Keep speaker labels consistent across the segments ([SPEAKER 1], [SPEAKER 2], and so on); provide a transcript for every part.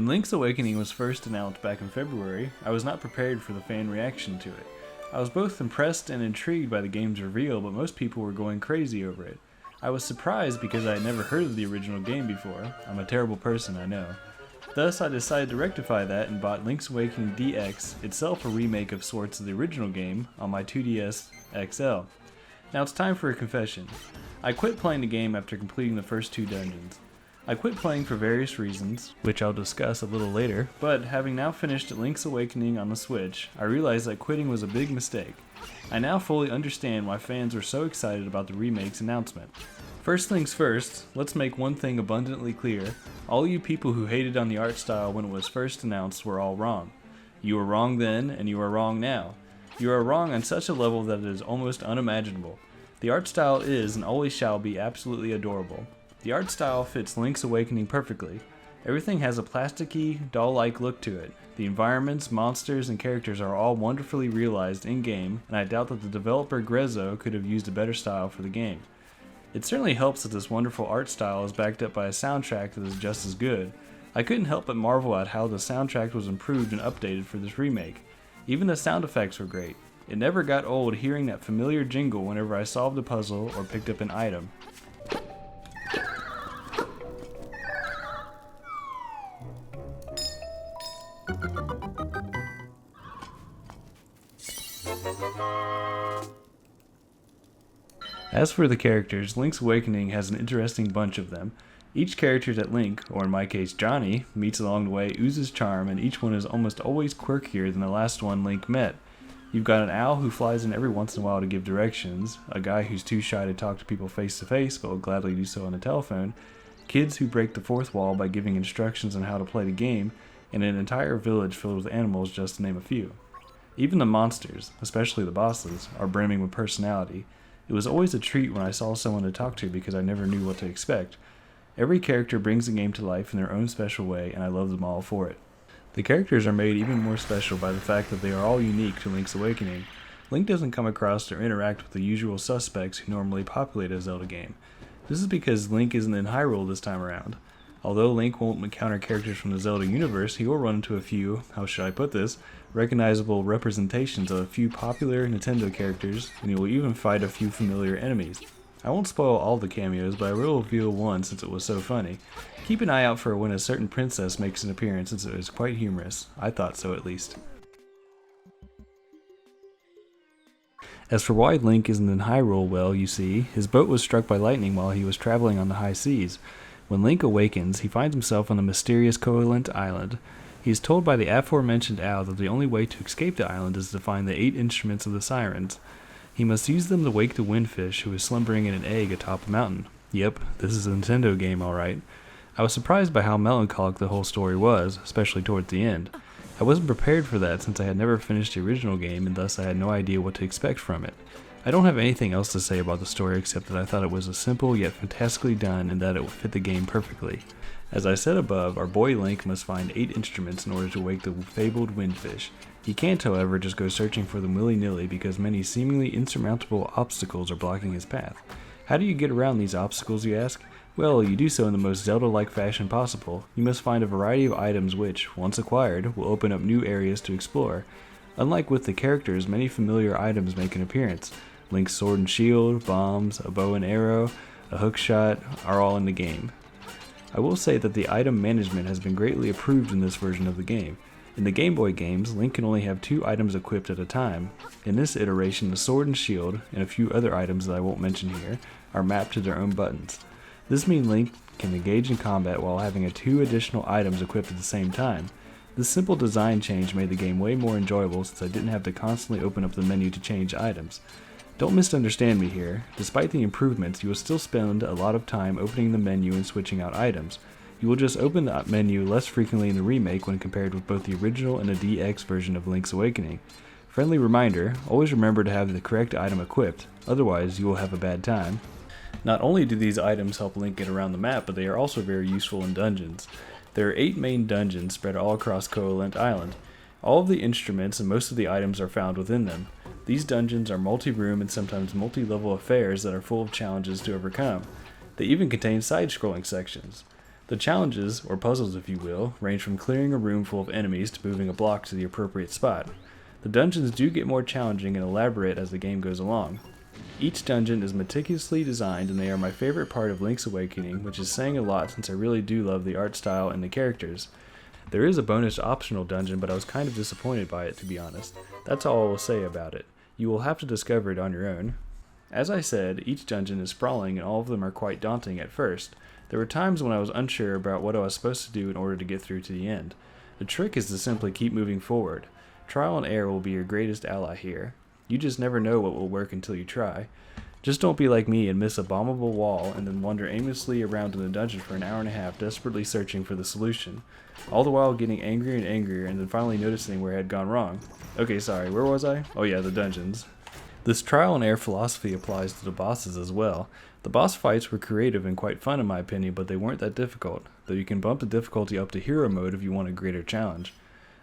[SPEAKER 1] When Link's Awakening was first announced back in February, I was not prepared for the fan reaction to it. I was both impressed and intrigued by the game's reveal, but most people were going crazy over it. I was surprised because I had never heard of the original game before. I'm a terrible person, I know. Thus, I decided to rectify that and bought Link's Awakening DX, itself a remake of sorts of the original game, on my 2DS XL. Now it's time for a confession. I quit playing the game after completing the first 2 dungeons. I quit playing for various reasons, which I'll discuss a little later, but having now finished Link's Awakening on the Switch, I realized that quitting was a big mistake. I now fully understand why fans were so excited about the remake's announcement. First things first, let's make one thing abundantly clear. All you people who hated on the art style when it was first announced were all wrong. You were wrong then, and you are wrong now. You are wrong on such a level that it is almost unimaginable. The art style is and always shall be absolutely adorable. The art style fits Link's Awakening perfectly. Everything has a plasticky, doll-like look to it. The environments, monsters, and characters are all wonderfully realized in-game, and I doubt that the developer Grezzo could have used a better style for the game. It certainly helps that this wonderful art style is backed up by a soundtrack that is just as good. I couldn't help but marvel at how the soundtrack was improved and updated for this remake. Even the sound effects were great. It never got old hearing that familiar jingle whenever I solved a puzzle or picked up an item. As for the characters, Link's Awakening has an interesting bunch of them. Each character that Link, or in my case Johnny, meets along the way oozes charm, and each one is almost always quirkier than the last one Link met. You've got an owl who flies in every once in a while to give directions, a guy who's too shy to talk to people face to face but will gladly do so on the telephone, kids who break the fourth wall by giving instructions on how to play the game, and an entire village filled with animals, just to name a few. Even the monsters, especially the bosses, are brimming with personality. It was always a treat when I saw someone to talk to because I never knew what to expect. Every character brings the game to life in their own special way, and I love them all for it. The characters are made even more special by the fact that they are all unique to Link's Awakening. Link doesn't come across or interact with the usual suspects who normally populate a Zelda game. This is because Link isn't in Hyrule this time around. Although Link won't encounter characters from the Zelda universe, he will run into a few, how should I put this, recognizable representations of a few popular Nintendo characters, and he will even fight a few familiar enemies. I won't spoil all the cameos, but I will reveal one since it was so funny. Keep an eye out for when a certain princess makes an appearance since it is quite humorous. I thought so at least. As for why Link isn't in Hyrule, well, you see, his boat was struck by lightning while he was traveling on the high seas. When Link awakens, he finds himself on the mysterious Koholint Island. He is told by the aforementioned owl that the only way to escape the island is to find the 8 instruments of the sirens. He must use them to wake the windfish who is slumbering in an egg atop a mountain. Yep, this is a Nintendo game alright. I was surprised by how melancholic the whole story was, especially towards the end. I wasn't prepared for that since I had never finished the original game and thus I had no idea what to expect from it. I don't have anything else to say about the story except that I thought it was a simple yet fantastically done and that it would fit the game perfectly. As I said above, our boy Link must find 8 instruments in order to wake the fabled windfish. He can't, however, just go searching for them willy-nilly because many seemingly insurmountable obstacles are blocking his path. How do you get around these obstacles, you ask? Well, you do so in the most Zelda-like fashion possible. You must find a variety of items which, once acquired, will open up new areas to explore. Unlike with the characters, many familiar items make an appearance. Link's sword and shield, bombs, a bow and arrow, a hookshot are all in the game. I will say that the item management has been greatly improved in this version of the game. In the Game Boy games, Link can only have 2 items equipped at a time. In this iteration, the sword and shield, and a few other items that I won't mention here, are mapped to their own buttons. This means Link can engage in combat while having 2 additional items equipped at the same time. This simple design change made the game way more enjoyable since I didn't have to constantly open up the menu to change items. Don't misunderstand me here. Despite the improvements, you will still spend a lot of time opening the menu and switching out items. You will just open the menu less frequently in the remake when compared with both the original and the DX version of Link's Awakening. Friendly reminder, always remember to have the correct item equipped, otherwise you will have a bad time. Not only do these items help Link get around the map, but they are also very useful in dungeons. There are 8 main dungeons spread all across Koholint Island. All of the instruments and most of the items are found within them. These dungeons are multi-room and sometimes multi-level affairs that are full of challenges to overcome. They even contain side-scrolling sections. The challenges, or puzzles if you will, range from clearing a room full of enemies to moving a block to the appropriate spot. The dungeons do get more challenging and elaborate as the game goes along. Each dungeon is meticulously designed, and they are my favorite part of Link's Awakening, which is saying a lot since I really do love the art style and the characters. There is a bonus optional dungeon, but I was kind of disappointed by it, to be honest. That's all I will say about it. You will have to discover it on your own. As I said, each dungeon is sprawling and all of them are quite daunting at first. There were times when I was unsure about what I was supposed to do in order to get through to the end. The trick is to simply keep moving forward. Trial and error will be your greatest ally here. You just never know what will work until you try. Just don't be like me and miss a bombable wall and then wander aimlessly around in the dungeon for an hour and a half desperately searching for the solution. All the while getting angrier and angrier and then finally noticing where I had gone wrong. Okay, sorry, where was I? Oh yeah, the dungeons. This trial and error philosophy applies to the bosses as well. The boss fights were creative and quite fun in my opinion, but they weren't that difficult, though you can bump the difficulty up to hero mode if you want a greater challenge.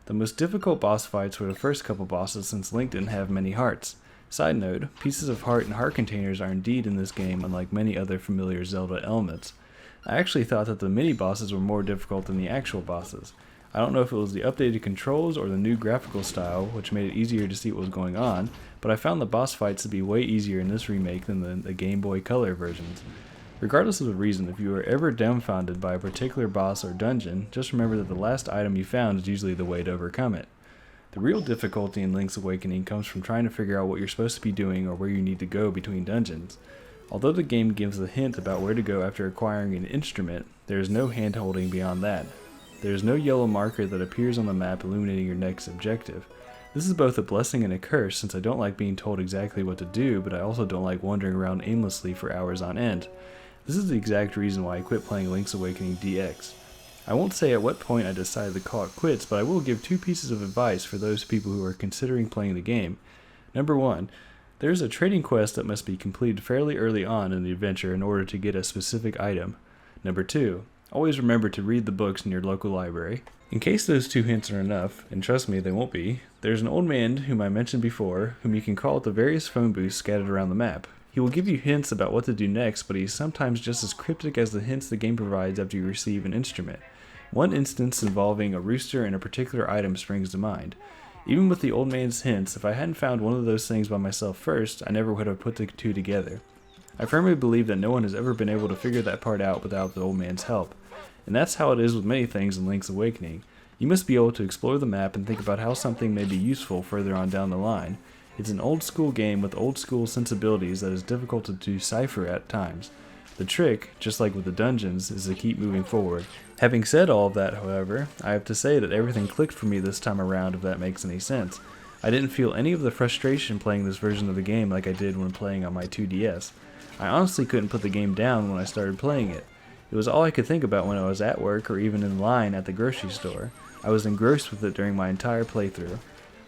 [SPEAKER 1] The most difficult boss fights were the first couple bosses since Link didn't have many hearts. Side note, pieces of heart and heart containers are indeed in this game unlike many other familiar Zelda elements. I actually thought that the mini-bosses were more difficult than the actual bosses. I don't know if it was the updated controls or the new graphical style, which made it easier to see what was going on, but I found the boss fights to be way easier in this remake than the Game Boy Color versions. Regardless of the reason, if you are ever dumbfounded by a particular boss or dungeon, just remember that the last item you found is usually the way to overcome it. The real difficulty in Link's Awakening comes from trying to figure out what you're supposed to be doing or where you need to go between dungeons. Although the game gives a hint about where to go after acquiring an instrument, there is no hand-holding beyond that. There is no yellow marker that appears on the map illuminating your next objective. This is both a blessing and a curse since I don't like being told exactly what to do, but I also don't like wandering around aimlessly for hours on end. This is the exact reason why I quit playing Link's Awakening DX. I won't say at what point I decided to call it quits, but I will give 2 pieces of advice for those people who are considering playing the game. Number 1, there is a trading quest that must be completed fairly early on in the adventure in order to get a specific item. Number 2, always remember to read the books in your local library. In case those 2 hints are enough, and trust me they won't be, there's an old man whom I mentioned before, whom you can call at the various phone booths scattered around the map. He will give you hints about what to do next, but he's sometimes just as cryptic as the hints the game provides after you receive an instrument. One instance involving a rooster and a particular item springs to mind. Even with the old man's hints, if I hadn't found one of those things by myself first, I never would have put the 2 together. I firmly believe that no one has ever been able to figure that part out without the old man's help. And that's how it is with many things in Link's Awakening. You must be able to explore the map and think about how something may be useful further on down the line. It's an old school game with old school sensibilities that is difficult to decipher at times. The trick, just like with the dungeons, is to keep moving forward. Having said all of that, however, I have to say that everything clicked for me this time around, if that makes any sense. I didn't feel any of the frustration playing this version of the game like I did when playing on my 2DS. I honestly couldn't put the game down when I started playing it. It was all I could think about when I was at work or even in line at the grocery store. I was engrossed with it during my entire playthrough.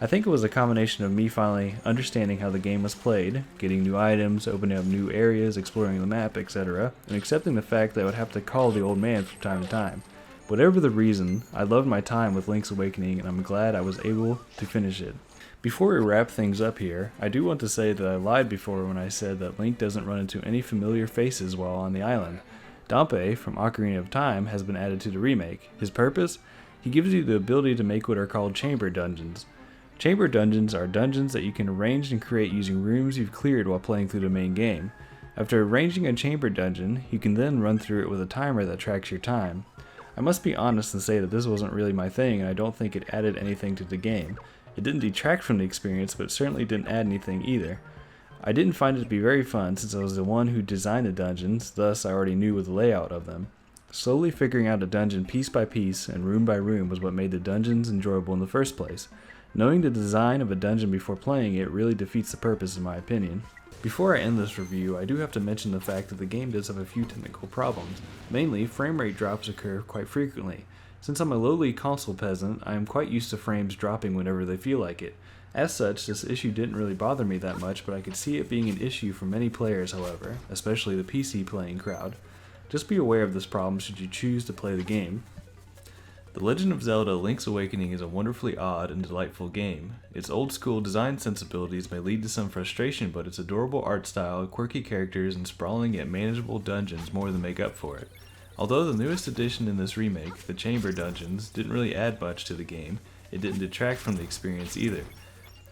[SPEAKER 1] I think it was a combination of me finally understanding how the game was played, getting new items, opening up new areas, exploring the map, etc., and accepting the fact that I would have to call the old man from time to time. Whatever the reason, I loved my time with Link's Awakening and I'm glad I was able to finish it. Before we wrap things up here, I do want to say that I lied before when I said that Link doesn't run into any familiar faces while on the island. Dampé from Ocarina of Time has been added to the remake. His purpose? He gives you the ability to make what are called chamber dungeons. Chamber dungeons are dungeons that you can arrange and create using rooms you've cleared while playing through the main game. After arranging a chamber dungeon, you can then run through it with a timer that tracks your time. I must be honest and say that this wasn't really my thing and I don't think it added anything to the game. It didn't detract from the experience, but it certainly didn't add anything either. I didn't find it to be very fun since I was the one who designed the dungeons, thus I already knew the layout of them. Slowly figuring out a dungeon piece by piece and room by room was what made the dungeons enjoyable in the first place. Knowing the design of a dungeon before playing it really defeats the purpose in my opinion. Before I end this review, I do have to mention the fact that the game does have a few technical problems. Mainly, frame rate drops occur quite frequently. Since I'm a lowly console peasant, I am quite used to frames dropping whenever they feel like it. As such, this issue didn't really bother me that much, but I could see it being an issue for many players, however, especially the PC playing crowd. Just be aware of this problem should you choose to play the game. The Legend of Zelda Link's Awakening is a wonderfully odd and delightful game. Its old-school design sensibilities may lead to some frustration, but its adorable art style, quirky characters, and sprawling yet manageable dungeons more than make up for it. Although the newest addition in this remake, the Chamber Dungeons, didn't really add much to the game, it didn't detract from the experience either.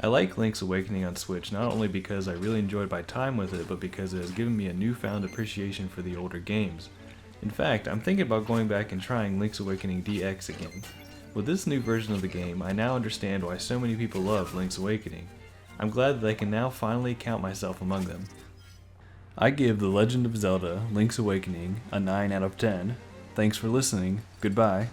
[SPEAKER 1] I like Link's Awakening on Switch not only because I really enjoyed my time with it, but because it has given me a newfound appreciation for the older games. In fact, I'm thinking about going back and trying Link's Awakening DX again. With this new version of the game, I now understand why so many people love Link's Awakening. I'm glad that I can now finally count myself among them. I give The Legend of Zelda Link's Awakening a 9 out of 10. Thanks for listening. Goodbye.